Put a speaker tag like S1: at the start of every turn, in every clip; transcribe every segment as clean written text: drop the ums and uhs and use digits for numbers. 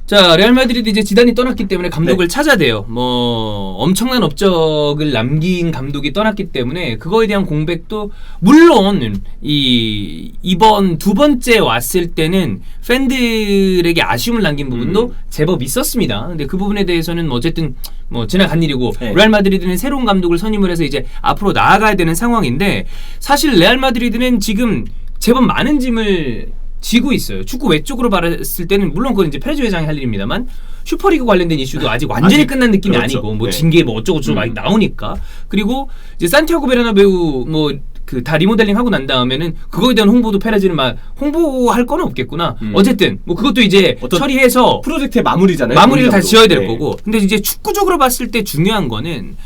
S1: 자, 레알 마드리드 이제 지단이 떠났기 때문에 감독을 찾아야 돼요. 뭐 엄청난 업적을 남긴 감독이 떠났기 때문에 그거에 대한 공백도 물론 이번 두 번째 왔을 때는 팬들에게 아쉬움을 남긴 부분도 제법 있었습니다. 근데 그 부분에 대해서는 어쨌든 뭐 지나간 일이고 레알 마드리드는 새로운 감독을 선임을 해서 이제 앞으로 나아가야 되는 상황인데 사실 레알 마드리드는 지금 제법 많은 짐을 지고 있어요. 축구 외적으로 봤을 때는 물론 그건 이제 페레즈 회장이 할 일입니다만 슈퍼리그 관련된 이슈도 아직 완전히 끝난 느낌이
S2: 그렇죠.
S1: 아니고 뭐 징계 뭐 어쩌고저쩌고 많이 나오니까 그리고 이제 산티아고 베르나베우 뭐 그 다 리모델링 하고 난 다음에는 그거에 대한 홍보도 페레즈는 막 홍보할 건 없겠구나. 어쨌든 뭐 그것도 이제 처리해서
S2: 프로젝트의 마무리잖아요.
S1: 마무리를 다 지어야 될 거고. 근데 이제 축구적으로 봤을 때 중요한 거는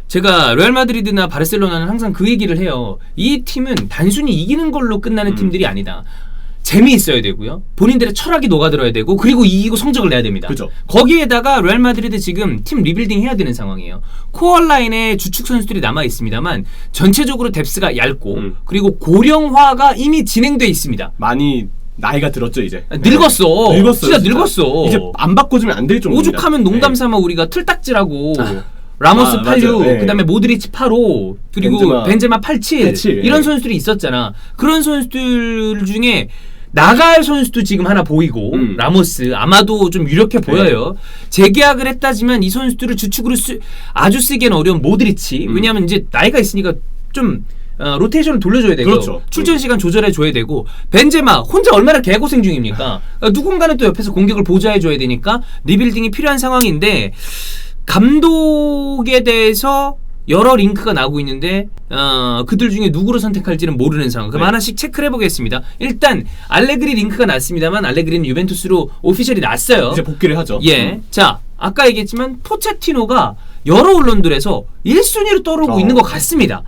S1: 제가 레알 마드리드나 바르셀로나는 항상 그 얘기를 해요. 이 팀은 단순히 이기는 걸로 끝나는 팀들이 아니다. 재미있어야 되고요. 본인들의 철학이 녹아들어야 되고 그리고 이기고 성적을 내야 됩니다.
S2: 그죠.
S1: 거기에다가 레알 마드리드 지금 팀 리빌딩 해야 되는 상황이에요. 코어 라인에 주축 선수들이 남아 있습니다만 전체적으로 뎁스가 얇고 그리고 고령화가 이미 진행돼 있습니다.
S2: 많이 나이가 들었죠 이제.
S1: 늙었어.
S2: 늙었어요.
S1: 진짜 늙었어.
S2: 이제 안 바꿔주면 안 될 정도입니다.
S1: 오죽하면 농담 삼아 우리가 틀딱지라고 라모스 86, 그다음에 모드리치 85, 그리고 벤제마 87 이런 선수들이 있었잖아. 그런 선수들 중에 나갈 선수도 지금 하나 보이고 라모스 아마도 좀 유력해 보여요. 재계약을 했다지만 이 선수들을 주축으로 아주 쓰기에는 어려운 모드리치 왜냐하면 이제 나이가 있으니까 좀 로테이션을 돌려줘야 되고
S2: 그렇죠.
S1: 출전 시간 조절해줘야 되고 벤제마 혼자 얼마나 개고생 중입니까? 누군가는 또 옆에서 공격을 보좌해줘야 되니까 리빌딩이 필요한 상황인데 감독에 대해서 여러 링크가 나오고 있는데 그들 중에 누구를 선택할지는 모르는 상황. 그럼 하나씩 체크를 해보겠습니다. 일단 알레그리 링크가 났습니다만 알레그리는 유벤투스로 오피셜이 났어요.
S2: 이제 복귀를 하죠.
S1: 예. 자, 아까 얘기했지만 포체티노가 여러 언론들에서 1순위로 떠오르고 있는 것 같습니다.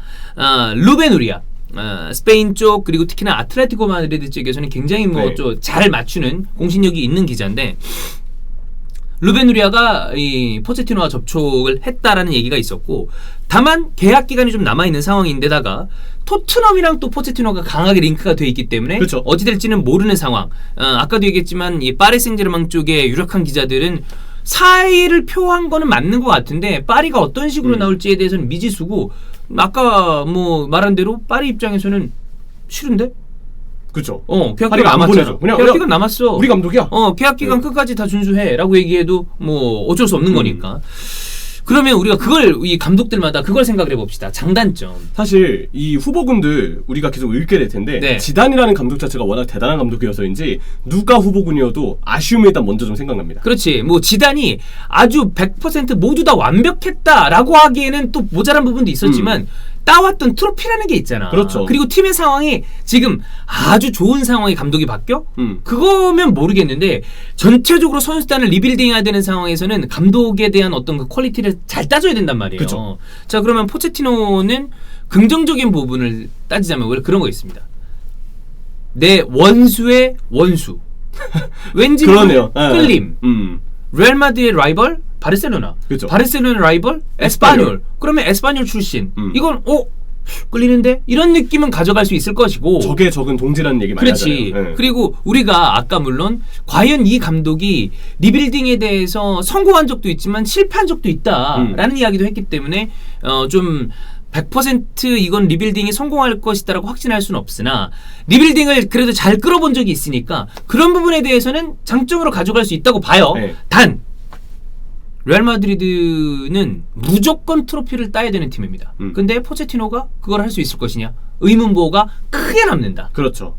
S1: 루벤 우리아 스페인 쪽 그리고 특히나 아틀레티코 마드리드 쪽에서는 굉장히 뭐 좀 잘 맞추는 공신력이 있는 기자인데 루벤 우리아가 이 포체티노와 접촉을 했다라는 얘기가 있었고 다만 계약 기간이 좀 남아있는 상황인데다가 토트넘이랑 또 포체티노가 강하게 링크가 돼 있기 때문에
S2: 그렇죠.
S1: 어찌 될지는 모르는 상황. 아까도 얘기했지만 이 파리 생제르맹 쪽에 유력한 기자들은 사의를 표한 거는 맞는 것 같은데 파리가 어떤 식으로 나올지에 대해서는 미지수고 아까 뭐 말한 대로 파리 입장에서는 싫은데?
S2: 그렇죠.
S1: 계약 기간 남았잖아. 계약 기간 남았어.
S2: 우리 감독이야.
S1: 계약 기간 끝까지 다 준수해라고 얘기해도 뭐 어쩔 수 없는 거니까. 그러면 우리가 그걸 이 감독들마다 그걸 생각을 해봅시다. 장단점.
S2: 사실 이 후보군들 우리가 계속 읽게 될 텐데 지단이라는 감독 자체가 워낙 대단한 감독이어서인지 누가 후보군이어도 아쉬움이 일단 먼저 좀 생각납니다.
S1: 그렇지. 뭐 지단이 아주 100% 모두 다 완벽했다라고 하기에는 또 모자란 부분도 있었지만 따왔던 트로피라는 게 있잖아.
S2: 그렇죠.
S1: 그리고 팀의 상황이 지금 아주 좋은 상황에 감독이 바뀌어? 그거면 모르겠는데 전체적으로 선수단을 리빌딩해야 되는 상황에서는 감독에 대한 어떤 그 퀄리티를 잘 따져야 된단 말이에요.
S2: 그렇죠.
S1: 자, 그러면 포체티노는 긍정적인 부분을 따지자면 원래 그런 거 있습니다. 내 원수의 원수. 왠지
S2: 그러네요.
S1: 끌림. 레알 마드리드의 라이벌 바르셀로나.
S2: 그렇죠.
S1: 바르셀로나 라이벌 에스파뇰. 그러면 에스파뇰 출신. 이건 끌리는데? 이런 느낌은 가져갈 수 있을 것이고.
S2: 적의 적은 동지라는 얘기 많이
S1: 그렇지.
S2: 하잖아요.
S1: 그리고 우리가 아까 물론 과연 이 감독이 리빌딩에 대해서 성공한 적도 있지만 실패한 적도 있다라는 이야기도 했기 때문에 좀 100% 이건 리빌딩이 성공할 것이다라고 확신할 수는 없으나 리빌딩을 그래도 잘 끌어본 적이 있으니까 그런 부분에 대해서는 장점으로 가져갈 수 있다고 봐요. 단 레알 마드리드는 무조건 트로피를 따야 되는 팀입니다. 근데 포체티노가 그걸 할 수 있을 것이냐? 의문부호가 크게 남는다.
S2: 그렇죠.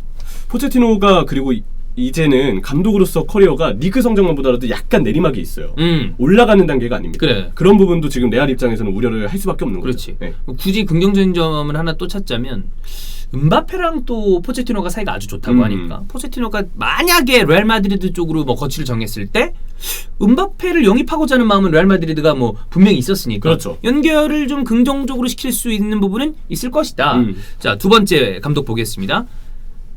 S2: 포체티노가 그리고 이제는 감독으로서 커리어가 리그 성적만 보더라도 약간 내리막이 있어요. 올라가는 단계가 아닙니다.
S1: 그래.
S2: 그런 부분도 지금 레알 입장에서는 우려를 할 수밖에 없는
S1: 그렇지.
S2: 거죠.
S1: 굳이 긍정적인 점을 하나 또 찾자면 음바페랑 또 포체티노가 사이가 아주 좋다고 하니까 포체티노가 만약에 레알 마드리드 쪽으로 뭐 거취를 정했을 때 음바페를 영입하고자 하는 마음은 레알 마드리드가 뭐 분명히 있었으니까
S2: 그렇죠.
S1: 연결을 좀 긍정적으로 시킬 수 있는 부분은 있을 것이다. 자, 두 번째 감독 보겠습니다.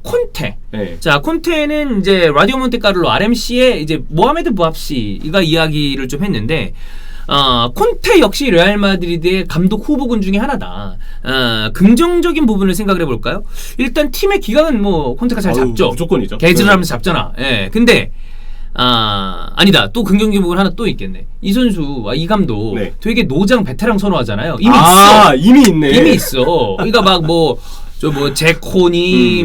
S1: 콘테. 자, 콘테는 이제 라디오 몬테카를로 RMC의 이제 모하메드 부합시가 이야기를 좀 했는데 콘테 역시 레알 마드리드의 감독 후보군 중에 하나다. 긍정적인 부분을 생각을 해볼까요? 일단 팀의 기강은 뭐 콘테가 잘 잡죠.
S2: 무조건이죠.
S1: 개질을 하면서 잡잖아. 근데 아니다. 또 긍정적인 부분 하나 또 있겠네. 이 선수, 이 감독
S2: 네.
S1: 되게 노장 베테랑 선호하잖아요. 이미
S2: 이미 있네.
S1: 이미 있어. 그러니까 막 제코니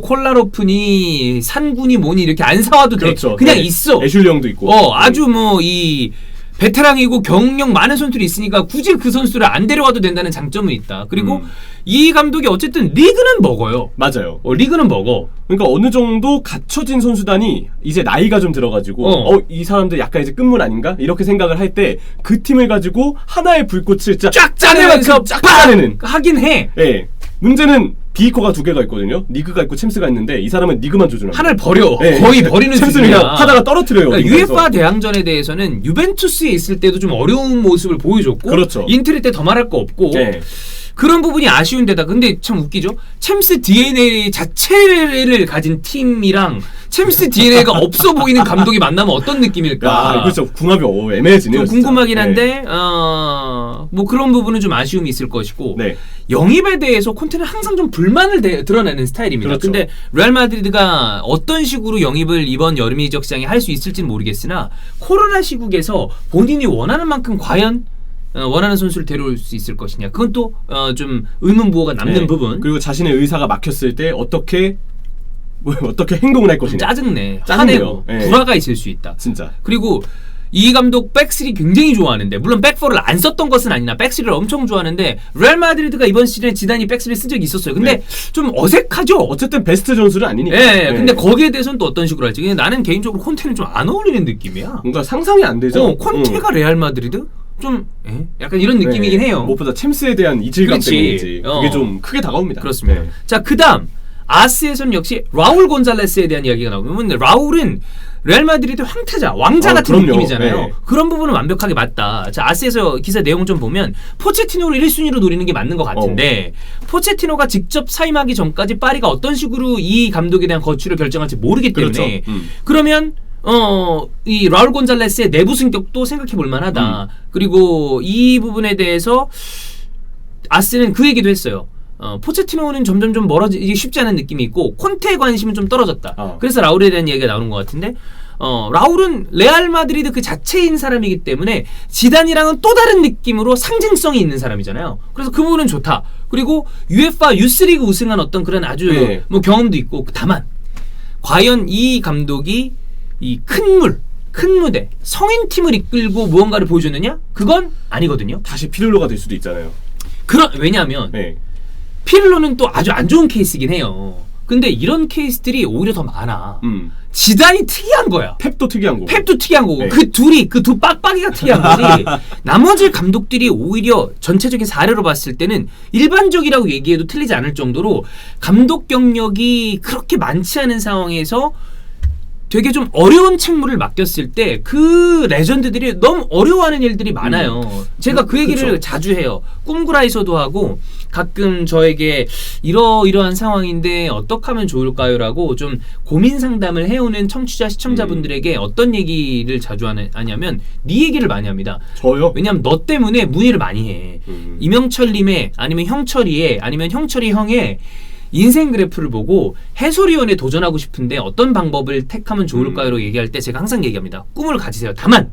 S1: 콜라로프니 산군이 뭐니 이렇게 안 사와도
S2: 그렇죠.
S1: 돼. 그냥
S2: 네.
S1: 있어.
S2: 애슐리 형도 있고.
S1: 아주 이 베테랑이고 경력 많은 선수들이 있으니까 굳이 그 선수를 안 데려와도 된다는 장점은 있다. 그리고 이 감독이 어쨌든 리그는 먹어요.
S2: 맞아요.
S1: 리그는 먹어.
S2: 그러니까 어느 정도 갖춰진 선수단이 이제 나이가 좀 들어가지고 이 사람들 약간 이제 끝물 아닌가? 이렇게 생각을 할 때 그 팀을 가지고 하나의 불꽃을
S1: 쫙 짜내면서
S2: 쫙 짜내는
S1: 하긴 해.
S2: 예. 문제는 비코가 2개가 있거든요. 리그가 있고 챔스가 있는데 이 사람은 리그만 조준합니다.
S1: 하나를 버려.
S2: 네.
S1: 거의 버리는
S2: 챔스는
S1: 수준이야.
S2: 그냥 하다가 떨어뜨려요.
S1: 그러니까 UEFA 대항전에 대해서는 유벤투스에 있을 때도 좀 어려운 모습을 보여줬고
S2: 그렇죠.
S1: 인텔 때 더 말할 거 없고
S2: 네.
S1: 그런 부분이 아쉬운데다 근데 참 웃기죠. 챔스 DNA 자체를 가진 팀이랑 챔스 DNA가 없어 보이는 감독이 만나면 어떤 느낌일까?
S2: 그렇죠. 궁합이 애매해지네요.
S1: 좀 궁금하긴 한데 뭐 그런 부분은 좀 아쉬움이 있을 것이고
S2: 네.
S1: 영입에 대해서 콘테는 항상 좀 불만을 드러내는 스타일입니다.
S2: 그렇죠.
S1: 근데 레알 마드리드가 어떤 식으로 영입을 이번 여름 이적 시장에 할 수 있을지는 모르겠으나 코로나 시국에서 본인이 원하는 만큼 과연 원하는 선수를 데려올 수 있을 것이냐 그건 또 좀 의문부호가 남는 부분.
S2: 그리고 자신의 의사가 막혔을 때 어떻게 행동을 할 것이냐.
S1: 짜증내.
S2: 짜증내요.
S1: 화내고 불화가 있을 수 있다.
S2: 진짜.
S1: 그리고 이 감독 백스리 굉장히 좋아하는데 물론 백포를 안 썼던 것은 아니나 백스리를 엄청 좋아하는데 레알 마드리드가 이번 시즌에 지단이 백스리 쓴 적이 있었어요. 근데 좀 어색하죠.
S2: 어쨌든 베스트 전술은 아니니까.
S1: 네. 근데 거기에 대해서는 또 어떤 식으로 할지. 근데 나는 개인적으로 콘테는 좀 안 어울리는 느낌이야.
S2: 뭔가 상상이 안 되죠.
S1: 콘테가 레알 마드리드? 좀 약간 이런 느낌이긴 해요.
S2: 무엇보다 챔스에 대한 이질감 때문인지 그게 좀 크게 다가옵니다.
S1: 그렇습니다.
S2: 네.
S1: 자, 그다음 아스에서는 역시 라울 곤잘레스에 대한 이야기가 나오면 라울은 레알 마드리드 왕자 같은
S2: 그럼요.
S1: 느낌이잖아요.
S2: 네.
S1: 그런 부분은 완벽하게 맞다. 자, 아스에서 기사 내용 좀 보면 포체티노를 1순위로 노리는 게 맞는 것 같은데 포체티노가 직접 사임하기 전까지 파리가 어떤 식으로 이 감독에 대한 거취를 결정할지 모르기 때문에
S2: 그렇죠.
S1: 그러면 이 라울 곤잘레스의 내부 승격도 생각해 볼 만하다. 그리고 이 부분에 대해서 아스는 그 얘기도 했어요. 포체티노는 점점 좀 멀어지기 쉽지 않은 느낌이 있고 콘테의 관심은 좀 떨어졌다. 그래서 라울에 대한 얘기가 나오는 것 같은데 라울은 레알 마드리드 그 자체인 사람이기 때문에 지단이랑은 또 다른 느낌으로 상징성이 있는 사람이잖아요. 그래서 그 부분은 좋다. 그리고 UEFA 유스리그 우승한 어떤 그런 아주 뭐 경험도 있고 다만 과연 이 감독이 이 큰 무대 성인팀을 이끌고 무언가를 보여줬느냐? 그건 아니거든요.
S2: 다시 피를로가 될 수도 있잖아요.
S1: 왜냐하면 피를로는 또 아주 안 좋은 케이스긴 해요. 근데 이런 케이스들이 오히려 더 많아. 지단이 특이한 거야.
S2: 펩도 특이한 거고.
S1: 펩도 특이한 거고.
S2: 네.
S1: 그 두 빡빡이가 특이한 거지. 나머지 감독들이 오히려 전체적인 사례로 봤을 때는 일반적이라고 얘기해도 틀리지 않을 정도로 감독 경력이 그렇게 많지 않은 상황에서 되게 좀 어려운 책무를 맡겼을 때 그 레전드들이 너무 어려워하는 일들이 많아요. 제가 그 얘기를
S2: 그쵸.
S1: 자주 해요. 꿈구라에서도 하고 가끔 저에게 이러한 상황인데 어떻게 하면 좋을까요? 라고 좀 고민 상담을 해오는 청취자 시청자분들에게 어떤 얘기를 자주 하냐면 네 얘기를 많이 합니다.
S2: 저요?
S1: 왜냐면 너 때문에 문의를 많이 해. 이명철님의 아니면 형철이의 아니면 형철이 형의 인생 그래프를 보고 해설위원에 도전하고 싶은데 어떤 방법을 택하면 좋을까요? 얘기할 때 제가 항상 얘기합니다. 꿈을 가지세요. 다만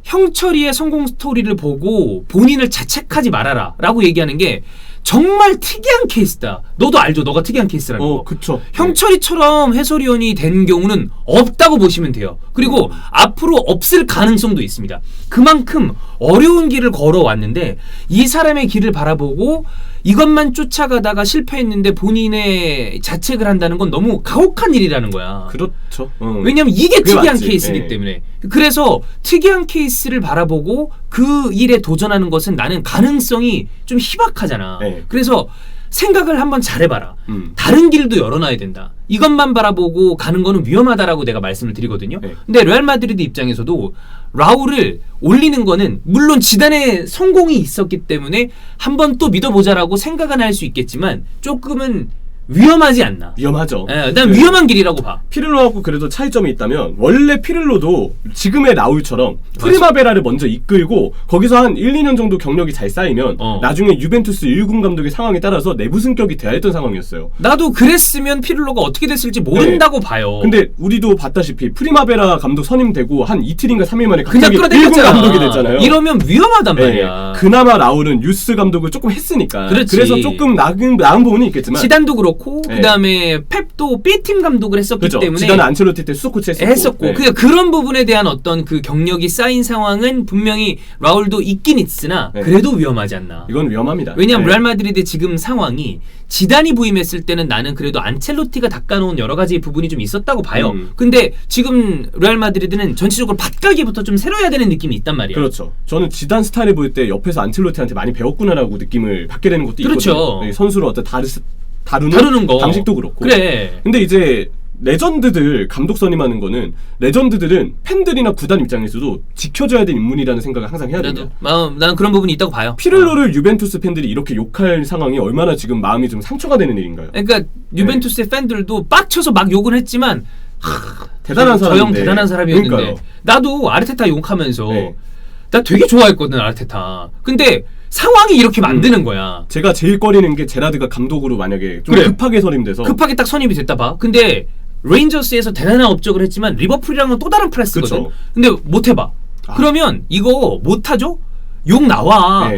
S1: 형철이의 성공 스토리를 보고 본인을 자책하지 말아라 라고 얘기하는 게 정말 특이한 케이스다. 너도 알죠? 너가 특이한 케이스라는 거.
S2: 그쵸.
S1: 형철이처럼 해설위원이 된 경우는 없다고 보시면 돼요. 그리고 앞으로 없을 가능성도 있습니다. 그만큼 어려운 길을 걸어왔는데 이 사람의 길을 바라보고 이것만 쫓아가다가 실패했는데 본인의 자책을 한다는 건 너무 가혹한 일이라는 거야.
S2: 그렇죠.
S1: 왜냐면 이게 특이한
S2: 맞지.
S1: 케이스이기 때문에. 그래서 특이한 케이스를 바라보고 그 일에 도전하는 것은 나는 가능성이 좀 희박하잖아. 그래서 생각을 한번 잘해봐라. 다른 길도 열어놔야 된다. 이것만 바라보고 가는 거는 위험하다라고 내가 말씀을 드리거든요. 근데 레알 마드리드 입장에서도 라울을 올리는 거는 물론 지단의 성공이 있었기 때문에 한번 또 믿어보자라고 생각은 할 수 있겠지만 조금은 위험하지 않나.
S2: 위험하죠.
S1: 예, 난 위험한 길이라고 봐.
S2: 피를로하고 그래도 차이점이 있다면 원래 피를로도 지금의 라울처럼 프리마베라를 먼저 이끌고 거기서 한 1, 2년 정도 경력이 잘 쌓이면 나중에 유벤투스 1군 감독의 상황에 따라서 내부 승격이 돼야 했던 상황이었어요.
S1: 나도 그랬으면 피를로가 어떻게 됐을지 모른다고 봐요.
S2: 근데 우리도 봤다시피 프리마베라 감독 선임되고 한 이틀인가 3일 만에
S1: 그냥
S2: 갑자기 1군 감독이 됐잖아요.
S1: 이러면 위험하단 말이야.
S2: 그나마 라울은 유스 감독을 조금 했으니까.
S1: 그렇지.
S2: 그래서 조금 나은 부분이 있겠지만
S1: 지단도 그렇고 그다음에 펩도 B팀 감독을 했었기
S2: 그렇죠.
S1: 때문에
S2: 지단은 안첼로티 때 수석 코치
S1: 했었고 그런 부분에 대한 어떤 그 경력이 쌓인 상황은 분명히 라울도 있긴 있으나 그래도 위험하지 않나.
S2: 이건 위험합니다.
S1: 왜냐하면 레알 마드리드의 지금 상황이 지단이 부임했을 때는 나는 그래도 안첼로티가 닦아놓은 여러 가지 부분이 좀 있었다고 봐요. 근데 지금 레알 마드리드는 전체적으로 밭갈기부터 좀 새로 해야 되는 느낌이 있단 말이야.
S2: 그렇죠. 저는 지단 스타일을 볼 때 옆에서 안첼로티한테 많이 배웠구나라고 느낌을 받게 되는 것도
S1: 그렇죠.
S2: 있거든요. 선수를 어떤 다루는 거 방식도 그렇고.
S1: 그래.
S2: 근데 이제 레전드들 감독 선임하는 거는 레전드들은 팬들이나 구단 입장에서도 지켜줘야 될 인물이라는 생각을 항상 해야 됩니다.
S1: 나는 그런 부분이 있다고 봐요.
S2: 피를로를 유벤투스 팬들이 이렇게 욕할 상황이 얼마나 지금 마음이 좀 상처가 되는 일인가요?
S1: 그러니까 유벤투스의 팬들도 빡쳐서 막 욕은 했지만
S2: 대단한 사람인데.
S1: 저 형 대단한 사람이었는데
S2: 그러니까요.
S1: 나도 아르테타 욕하면서 나 되게 좋아했거든 아르테타. 근데 상황이 이렇게 만드는 거야.
S2: 제가 제일 꺼리는 게 제라드가 감독으로 만약에 좀 급하게 선임돼서
S1: 급하게 딱 선임이 됐다 봐. 근데 레인저스에서 대단한 업적을 했지만 리버풀이랑은 또 다른 클래스거든.
S2: 그쵸.
S1: 근데 못 해봐. 그러면 이거 못 하죠? 욕 나와.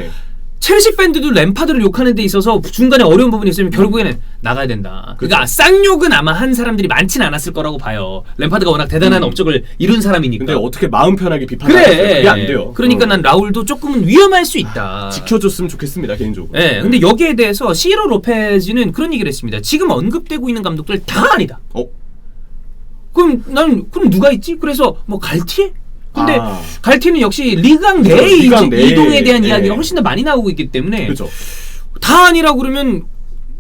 S1: 첼시 팬들도 램파드를 욕하는 데 있어서 중간에 어려운 부분이 있으면 결국에는 나가야 된다. 그러니까 쌍욕은 아마 한 사람들이 많지는 않았을 거라고 봐요. 램파드가 워낙 대단한 업적을 이룬 사람이니까.
S2: 근데 어떻게 마음 편하게 비판을
S1: 그래.
S2: 그게 안 돼요.
S1: 그러니까 난 라울도 조금은 위험할 수 있다.
S2: 지켜줬으면 좋겠습니다 개인적으로.
S1: 네, 근데 여기에 대해서 시로 로페즈는 그런 얘기를 했습니다. 지금 언급되고 있는 감독들 다 아니다. 그럼 누가 있지? 그래서 뭐 갈티에? 근데 갈티는 역시 리강 내에 이동에 대한 이야기가 훨씬 더 많이 나오고 있기 때문에 다 아니라고 그러면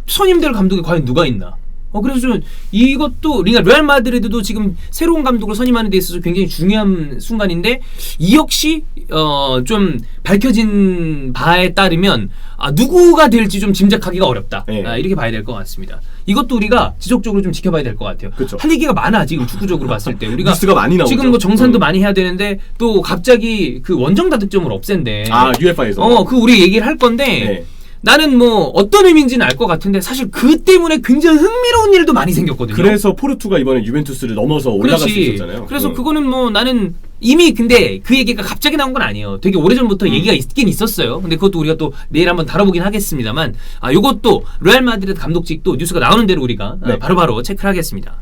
S1: 선임될 감독이 과연 누가 있나? 그래서 좀 이것도 레알 마드리드도 지금 새로운 감독을 선임하는 데 있어서 굉장히 중요한 순간인데 이 역시 좀 밝혀진 바에 따르면 누구가 될지 좀 짐작하기가 어렵다. 이렇게 봐야 될 것 같습니다. 이것도 우리가 지속적으로 좀 지켜봐야 될 것 같아요.
S2: 그쵸.
S1: 할 얘기가 많아 지금 축구적으로 봤을 때 우리가
S2: 뉴스가 많이 나오죠.
S1: 지금 뭐 정산도 많이 해야 되는데 또 갑자기 그 원정 다득점을 없앤대.
S2: UEFA에서.
S1: 그 우리 얘기를 할 건데. 나는 뭐 어떤 의미인지는 알 것 같은데 사실 그 때문에 굉장히 흥미로운 일도 많이 생겼거든요.
S2: 그래서 포르투가 이번에 유벤투스를 넘어서 올라갈 수 있었잖아요.
S1: 그래서 그거는 뭐 나는 이미 근데 그 얘기가 갑자기 나온 건 아니에요. 되게 오래전부터 얘기가 있긴 있었어요. 근데 그것도 우리가 또 내일 한번 다뤄보긴 하겠습니다만 요것도 레알 마드리드 감독직도 뉴스가 나오는 대로 우리가 바로바로 체크를 하겠습니다.